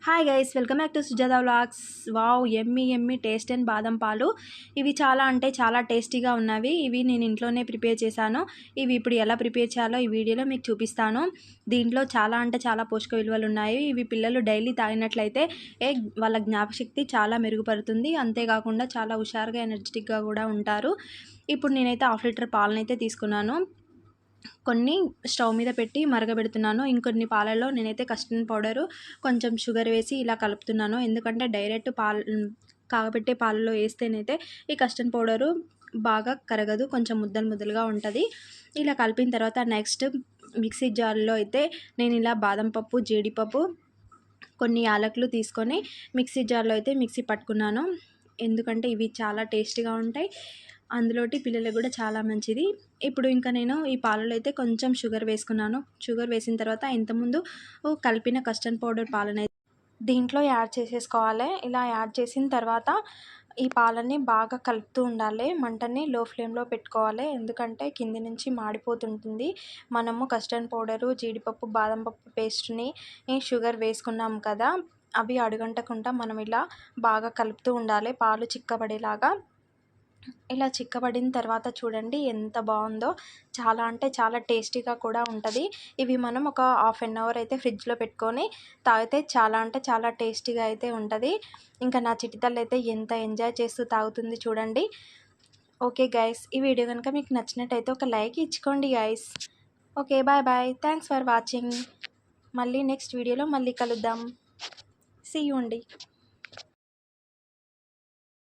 Hi guys, welcome back to Sujatha vlogs. Wow, yummy yummy taste and బాదం పాలు. ఇవి చాలా టేస్టీగా ఉన్నవి. ఇవి నేను ఇంట్లోనే ప్రిపేర్ చేశాను. ఇవి ఇప్పుడు ఎలా ప్రిపేర్ చేయాలో ఈ వీడియోలో మీకు చూపిస్తాను. దీంట్లో చాలా పోషక విలువలు ఉన్నాయి. ఇవి పిల్లలు డైలీ తాగినట్లయితే వాళ్ళ జ్ఞాపకశక్తి చాలా మెరుగుపడుతుంది. అంతేకాకుండా చాలా హుషారుగా ఎనర్జెటిక్గా కూడా ఉంటారు. ఇప్పుడు నేనైతే 1/2 లీటర్ పాలనైతే తీసుకున్నాను. కొన్ని స్టవ్ మీద పెట్టి మరగబెడుతున్నాను. ఇంకొన్ని పాలలో నేనైతే కస్టర్డ్ పౌడరు, కొంచెం షుగర్ వేసి ఇలా కలుపుతున్నాను. ఎందుకంటే డైరెక్ట్ కాగబెట్టే పాలలో వేస్తేనైతే ఈ కస్టర్డ్ పౌడరు బాగా కరగదు, కొంచెం ముద్దలుగా ఉంటుంది. ఇలా కలిపిన తర్వాత నెక్స్ట్ మిక్సీ జార్లో అయితే నేను ఇలా బాదం పప్పు, జీడిపప్పు, కొన్ని యాలకులు తీసుకొని మిక్సీ జార్లో అయితే మిక్సీ పట్టుకున్నాను. ఎందుకంటే ఇవి చాలా టేస్టీగా ఉంటాయి, అందులోటి పిల్లలకు కూడా చాలా మంచిది. ఇప్పుడు ఇంకా నేను ఈ పాలలో అయితే కొంచెం షుగర్ వేసుకున్నాను. షుగర్ వేసిన తర్వాత ఇంతకుముందు కలిపిన కస్టర్డ్ పౌడర్ పాలనైతే దీంట్లో యాడ్ చేసేసుకోవాలి. ఇలా యాడ్ చేసిన తర్వాత ఈ పాలని బాగా కలుపుతూ ఉండాలి. మంటని లో ఫ్లేమ్లో పెట్టుకోవాలి, ఎందుకంటే కింది నుంచి మాడిపోతుంటుంది. మనము కస్టర్డ్ పౌడరు, జీడిపప్పు, బాదం పప్పు పేస్ట్ని షుగర్ వేసుకున్నాం కదా, అవి అడుగంటకుండా మనం ఇలా బాగా కలుపుతూ ఉండాలి, పాలు చిక్కబడేలాగా. ఇలా చిక్కబడిన తర్వాత చూడండి ఎంత బాగుందో. చాలా టేస్టీగా కూడా ఉంటుంది. ఇవి మనం ఒక 1/2 అవర్ అయితే ఫ్రిడ్జ్లో పెట్టుకొని తాగితే చాలా టేస్టీగా అయితే ఉంటుంది. ఇంకా నా చిటితల్లి అయితే ఎంత ఎంజాయ్ చేస్తూ తాగుతుంది చూడండి. ఓకే గైస్, ఈ వీడియో కనుక మీకు నచ్చినట్టయితే ఒక లైక్ ఇచ్చుకోండి guys. Okay, bye. Thanks for watching. మళ్ళీ నెక్స్ట్ వీడియోలో మళ్ళీ కలుద్దాం. సీ యూ అండి.